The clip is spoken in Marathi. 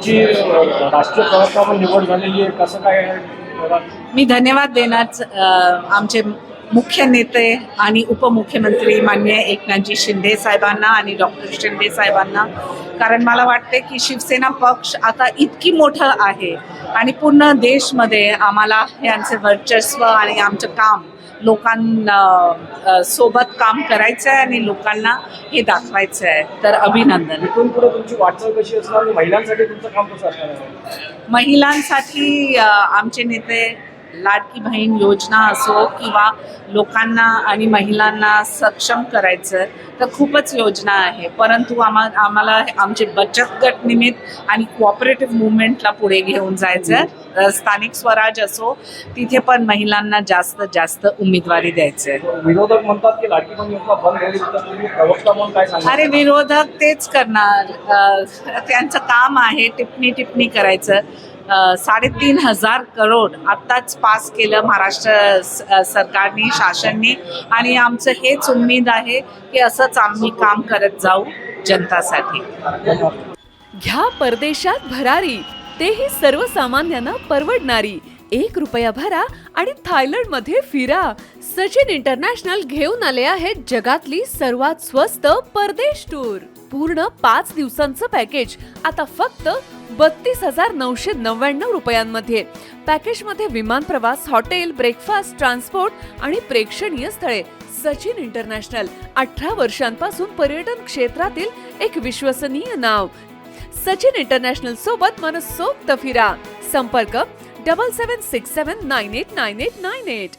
तुमची राष्ट्रीय प्रवक्ता म्हणून निवड झालेली आहे, कसं काय? मी धन्यवाद देणार आमचे मुख्य नेते आणि उपमुख्यमंत्री माननीय एकनाथजी शिंदे साहेबांना आणि डॉक्टर शिंदे साहेबांना, कारण मला वाटते की शिवसेना पक्ष आता इतकी मोठं आहे आणि पूर्ण देशमध्ये आम्हाला यांचे वर्चस्व आणि आमचं काम लोकांना सोबत काम करायचं आहे आणि लोकांना हे दाखवायचं आहे. तर अभिनंदन. इथून पुढे तुमची वाटचाल कशी असणार आणि महिलांसाठी तुमचं काम कसं असणार आहे? महिलांसाठी आमचे नेते लाडकी बहीण योजना असो किंवा लोकांना आणि महिलांना सक्षम करायचं तर खूपच योजना आहे, परंतु आम्हाला आमचे बचत गट निमित्त आणि कोऑपरेटिव्ह मुवमेंटला पुढे घेऊन जायचं. स्थानिक स्वराज असो तिथे पण महिलांना जास्त जास्त उमेदवारी द्यायचं आहे. विरोधक म्हणतात की लाडकी बहीण योजना बंद होईल, तर तुम्ही प्रवक्ता म्हणून काय सांगा? अरे विरोधक तेच करणार, त्यांचं काम आहे टिप्पणी करायचं. 3,500 करोड आत्ताच पास केलं महाराष्ट्र सरकारने, शासनने, आणि आमचं हेच उम्मीद आहे की असंच आम्ही काम करत जाऊ जनतासाठी. घ्या परदेशात भरारी, तेही सर्वसामान्यांना परवडणारी. 1 रुपया भरा आणि थायलंडमध्ये फिरा. सचिन इंटरनॅशनल घेऊन आले आहेत जगातली सर्वात स्वस्त परदेश टूर. पूर्ण 5 दिवसांचं पॅकेज आता फक्त 32,999 रुपयांमध्ये. पॅकेजमध्ये विमान प्रवास, हॉटेल, ब्रेकफास्ट, ट्रान्सपोर्ट आणि प्रेक्षणीय स्थळे. सचिन इंटरनॅशनल 18 वर्षांपासून पर्यटन क्षेत्रातील एक विश्वसनीय नाव. सचिन इंटरनॅशनल सोबत मनसोक्त फिरा. संपर्क 7767989898.